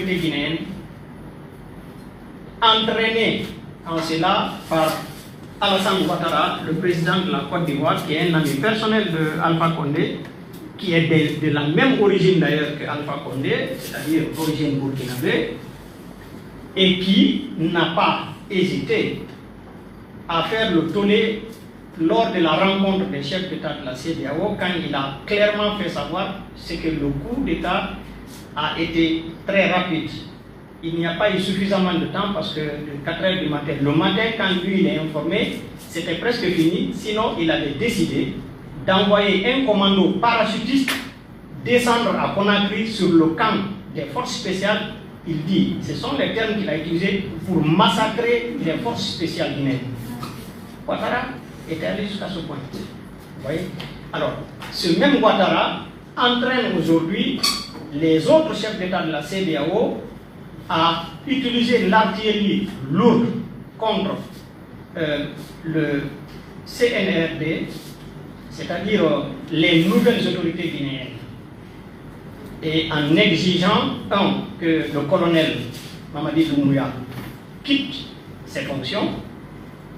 guinéenne, entraîné en cela par Alassane Ouattara, le président de la Côte d'Ivoire, qui est un ami personnel de Alpha Condé, qui est de la même origine d'ailleurs que Alpha Condé, c'est-à-dire d'origine burkinabé, et qui n'a pas hésité à faire le tollé lors de la rencontre des chefs d'État de la CEDEAO, quand il a clairement fait savoir que le coup d'État a été très rapide. Il n'y a pas eu suffisamment de temps parce que de 4 h du matin, le matin, quand lui il est informé, c'était presque fini. Sinon, il avait décidé d'envoyer un commando parachutiste descendre à Conakry sur le camp des forces spéciales. Il dit, ce sont les termes qu'il a utilisés pour massacrer les forces spéciales guinéennes. Ouattara était allé jusqu'à ce point. Vous voyez? Alors, ce même Ouattara entraîne aujourd'hui les autres chefs d'État de la CEDEAO à utiliser l'artillerie lourde contre le CNRD, c'est-à-dire les nouvelles autorités guinéennes, et en exigeant, que le colonel Mamadi Doumbouya quitte ses fonctions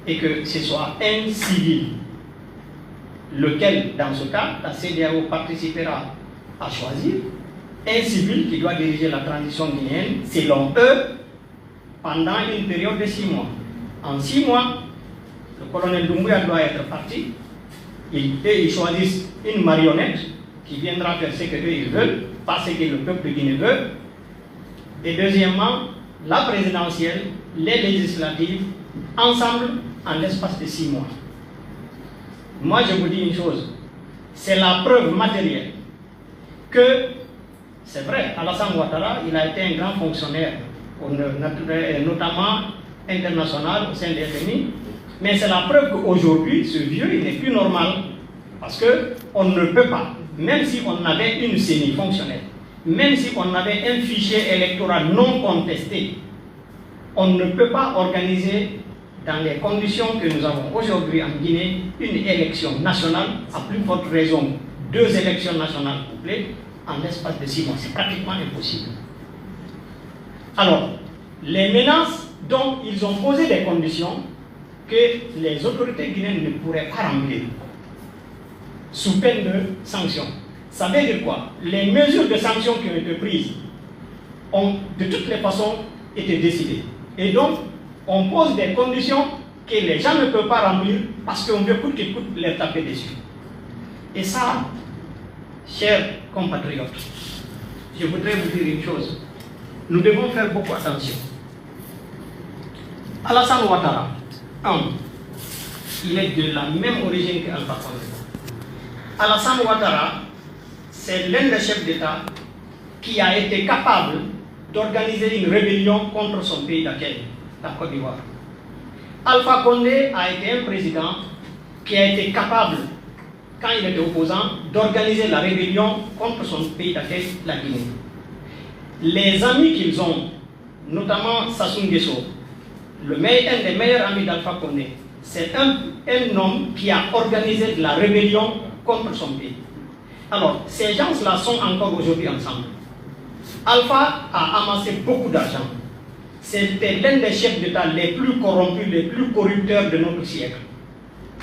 et que ce soit un civil, lequel, dans ce cas, la CEDEAO participera à choisir, un civil qui doit diriger la transition guinéenne, selon eux, pendant une période de 6 mois. En 6 mois, le colonel Doumbouya doit être parti. Ils choisissent une marionnette qui viendra faire ce qu'eux ils veulent, pas ce que le peuple guinéen veut. Et deuxièmement, la présidentielle, les législatives, ensemble en l'espace de 6 mois. Moi, je vous dis une chose, c'est la preuve matérielle que, c'est vrai, Alassane Ouattara, il a été un grand fonctionnaire, notamment international au sein des FMI, mais c'est la preuve qu'aujourd'hui, ce vieux, il n'est plus normal, parce qu'on ne peut pas, même si on avait une CENI fonctionnelle, même si on avait un fichier électoral non contesté, on ne peut pas organiser dans les conditions que nous avons aujourd'hui en Guinée une élection nationale, à plus forte raison 2 élections nationales couplées en l'espace de 6 mois. C'est pratiquement impossible. Alors, les menaces, donc, ils ont posé des conditions que les autorités guinéennes ne pourraient pas remplir sous peine de sanctions. Ça veut dire quoi? Les mesures de sanctions qui ont été prises ont de toutes les façons été décidées. Et donc, on pose des conditions que les gens ne peuvent pas remplir parce qu'on veut coûte que coûte les taper dessus. Et ça, chers compatriotes, je voudrais vous dire une chose. Nous devons faire beaucoup attention. Alassane Ouattara, il est de la même origine qu'Alpha Condé. Alassane Ouattara, c'est l'un des chefs d'État qui a été capable d'organiser une rébellion contre son pays d'accueil, la Côte d'Ivoire. Alpha Condé a été un président qui a été capable, quand il était opposant, d'organiser la rébellion contre son pays d'accueil, la Guinée. Les amis qu'ils ont, notamment Sassou Nguesso, un des meilleurs amis d'Alpha Condé, c'est un homme qui a organisé de la rébellion contre son pays. Alors, ces gens-là sont encore aujourd'hui ensemble. Alpha a amassé beaucoup d'argent. C'était l'un des chefs d'État les plus corrompus, les plus corrupteurs de notre siècle.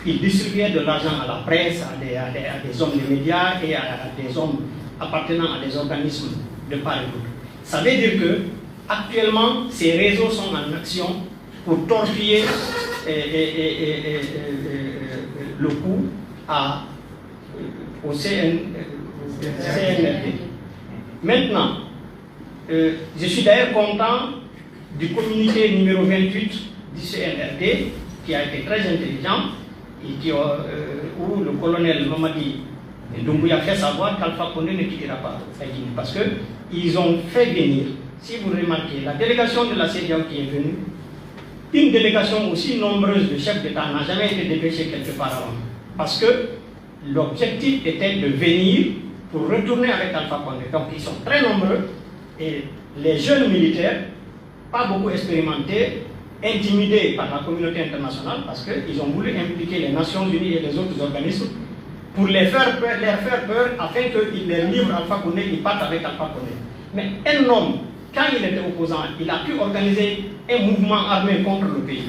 Il distribuait de l'argent à la presse, à des hommes des médias et à des hommes appartenant à des organismes de part et d'autre. Ça veut dire que actuellement, ces réseaux sont en action pour torpiller le coup au CNRD. Maintenant, je suis d'ailleurs content du communiqué numéro 28 du CNRD, qui a été très intelligent, et où le colonel Mamadi Doumbouya fait savoir qu'Alpha Condé ne quittera pas la Guinée. Parce qu'ils ont fait venir, si vous remarquez, la délégation de la CEDEAO qui est venue, une délégation aussi nombreuse de chefs d'État n'a jamais été dépêchée quelque part avant. Parce que l'objectif était de venir pour retourner avec Alpha Condé. Donc ils sont très nombreux, et les jeunes militaires, pas beaucoup expérimentés, intimidés par la communauté internationale, parce qu'ils ont voulu impliquer les Nations Unies et les autres organismes pour leur faire peur afin qu'ils les livrent Alpha Condé, ils partent avec Alpha Condé. Mais un homme quand il était opposant, il a pu organiser un mouvement armé contre le pays.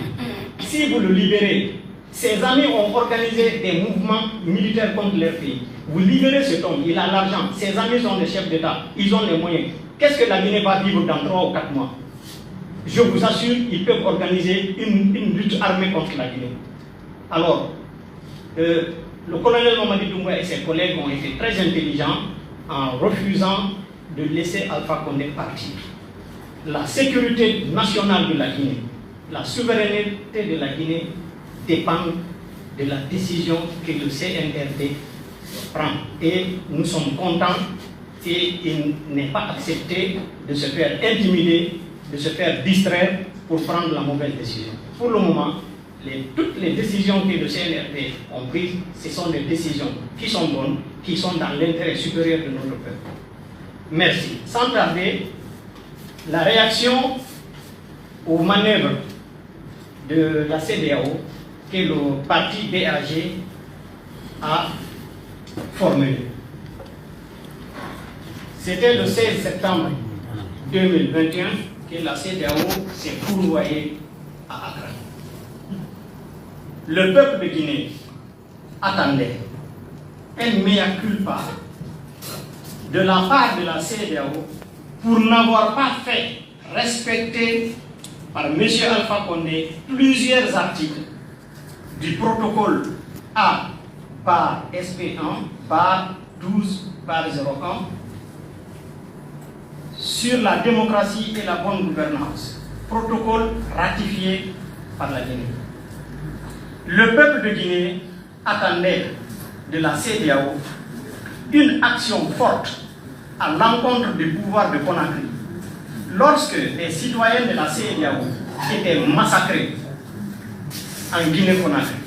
Si vous le libérez, ses amis ont organisé des mouvements militaires contre leur pays. Vous libérez cet homme, il a l'argent, ses amis sont des chefs d'État, ils ont les moyens. Qu'est-ce que la Guinée va vivre dans 3 ou 4 mois? Je vous assure, ils peuvent organiser une lutte armée contre la Guinée. Alors, le colonel Mamadi Doumbouya et ses collègues ont été très intelligents en refusant de laisser Alpha Condé partir. La sécurité nationale de la Guinée, la souveraineté de la Guinée dépendent de la décision que le CNRD prend. Et nous sommes contents qu'il n'ait pas accepté de se faire intimider, de se faire distraire pour prendre la mauvaise décision. Pour le moment, toutes les décisions que le CNRD ont prises, ce sont des décisions qui sont bonnes, qui sont dans l'intérêt supérieur de notre peuple. Merci. Sans tarder, la réaction aux manœuvres de la CEDEAO que le parti BAG a formulé. C'était le 16 septembre 2021 que la CEDEAO s'est fourvoyée à Accra. Le peuple de Guinée attendait un mea culpa de la part de la CEDEAO pour n'avoir pas fait respecter par M. Alpha Condé plusieurs articles du protocole A par SP1 par 12 par 01 sur la démocratie et la bonne gouvernance, protocole ratifié par la Guinée. Le peuple de Guinée attendait de la CEDEAO une action forte à l'encontre du pouvoir de Conakry. Lorsque les citoyens de la CEDEAO étaient massacrés en Guinée-Conakry,